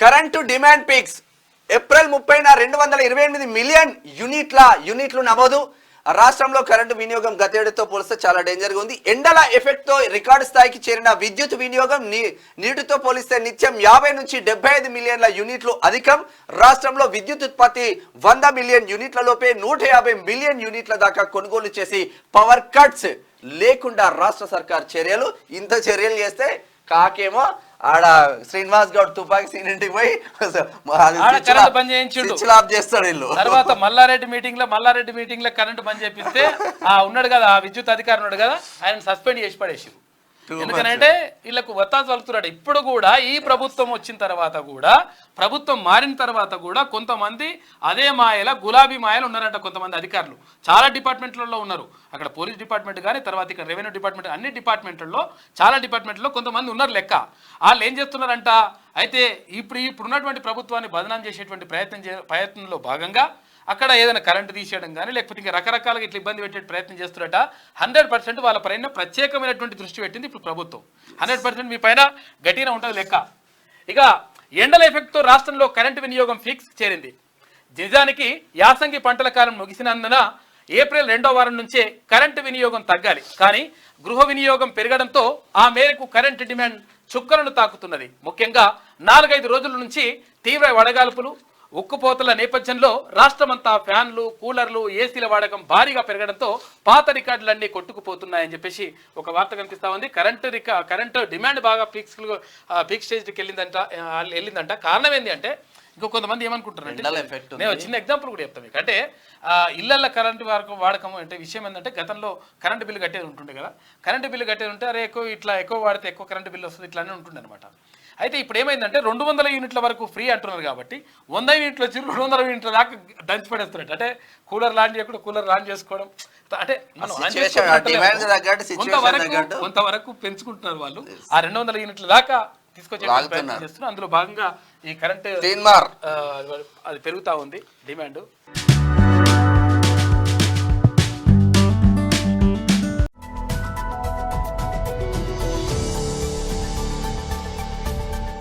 Current demand peaks April 30న 228 million యూనిట్లు నమోదు. రాష్ట్రంలో కరెంటు వినియోగం గతేడాదితో పోలిస్తే చాలా డేంజర్గా ఉంది. ఎండల ఎఫెక్ట్తో రికార్డు స్థాయికి చేరిన విద్యుత్ వినియోగం నీటితో పోలిస్తే నిత్యం 50 నుంచి 75 మిలియన్ల యూనిట్లు అధికం. రాష్ట్రంలో విద్యుత్ ఉత్పత్తి 100 మిలియన్ యూనిట్ల లోపే 150 మిలియన్ యూనిట్ల దాకా కొనుగోలు చేసి పవర్ కట్స్ లేకుండా రాష్ట్ర సర్కార్ చర్యలు. ఇంత చర్యలు చేస్తే కాకేమో ఆడ శ్రీనివాస్ గౌడ్ తుపాకి సీన్ ఇంటికి పోయి బంద్ చేయించుండు చేస్తాడు వీళ్ళు. తర్వాత మల్లారెడ్డి మీటింగ్ లో కరెంట్ బంద్ చేపిస్తే ఉన్నాడు కదా ఆ విద్యుత్ అధికారి ఉన్నాడు కదా, ఆయన సస్పెండ్ చేసి పడేసి. ఎందుకంటే వీళ్ళకు వత్తాసు వలుతున్నాడు. ఇప్పుడు కూడా ఈ ప్రభుత్వం వచ్చిన తర్వాత కూడా, ప్రభుత్వం మారిన తర్వాత కూడా కొంతమంది అదే మాయల గులాబీ మాయలు ఉన్నారంట. కొంతమంది అధికారులు చాలా డిపార్ట్మెంట్లలో ఉన్నారు. అక్కడ పోలీస్ డిపార్ట్మెంట్ కానీ, తర్వాత ఇక్కడ రెవెన్యూ డిపార్ట్మెంట్, అన్ని డిపార్ట్మెంట్లలో చాలా డిపార్ట్మెంట్లో కొంతమంది ఉన్నారు లెక్క. వాళ్ళు ఏం చేస్తున్నారంట, అయితే ఇప్పుడు ఉన్నటువంటి ప్రభుత్వాన్ని బదనాం చేసేటువంటి ప్రయత్నంలో భాగంగా అక్కడ ఏదైనా కరెంటు తీసేయడం కానీ, లేకపోతే ఇంకా రకరకాలుగా ఇట్లా ఇబ్బంది పెట్టే ప్రయత్నం చేస్తున్నట. 100% వాళ్ళ పైన ప్రత్యేకమైనటువంటి దృష్టి పెట్టింది ఇప్పుడు ప్రభుత్వం. 100% మీ పైన గట్టిగా ఉంటుంది లెక్క. ఇక ఎండల ఎఫెక్ట్తో రాష్ట్రంలో కరెంటు వినియోగం ఫిక్స్ చేరింది. నిజానికి యాసంగి పంటల కాలం ముగిసినందున ఏప్రిల్ 2వ వారం నుంచే కరెంటు వినియోగం తగ్గాలి. కానీ గృహ వినియోగం పెరగడంతో ఆ మేరకు కరెంటు డిమాండ్ చుక్కలను తాకుతున్నది. ముఖ్యంగా 4-5 రోజుల నుంచి తీవ్ర వడగాల్పులు, ఉక్కుపోతల నేపథ్యంలో రాష్ట్రమంతా ఫ్యాన్లు, కూలర్లు, ఏసీల వాడకం భారీగా పెరగడంతో పాత రికార్డులన్నీ కొట్టుకుపోతున్నాయని చెప్పేసి ఒక వార్త కనిపిస్తా ఉంది. కరెంటు డిమాండ్ బాగా పీక్ స్టేజ్కి వెళ్ళిందంట. కారణం ఏంటి అంటే, ఇంకో కొంతమంది ఏమనుకుంటారంటే, నేను చిన్న ఎగ్జాంపుల్ కూడా చెప్తాను మీకు. అంటే ఇళ్లల్లో కరెంటు వాడకం అంటే విషయం ఏంటంటే, గతంలో కరెంటు బిల్లు కట్టేది ఉంటుండే కదా. కరెంటు బిల్లు కట్టేది ఉంటే అరే ఎక్కువ వాడితే ఎక్కువ కరెంటు బిల్లు వస్తుంది ఇట్లానే ఉంటుండే అనమాట. అయితే ఇప్పుడు ఏమైందంటే 200 యూనిట్ల వరకు ఫ్రీ అంటున్నారు కాబట్టి 100 యూనిట్లు వచ్చి 200 యూనిట్ల దాకా దంచి పడేస్తున్నట్టు. అంటే కూలర్ లాంచ్ చేయకుండా కూలర్ లాంచ్ చేసుకోవడం, అంటే కొంతవరకు పెంచుకుంటున్నారు వాళ్ళు. ఆ 200 యూనిట్ల దాకా తీసుకొచ్చే ప్రయత్నం చేస్తున్నారు. అందులో భాగంగా ఈ కరెంట్ అది పెరుగుతూ ఉంది డిమాండ్.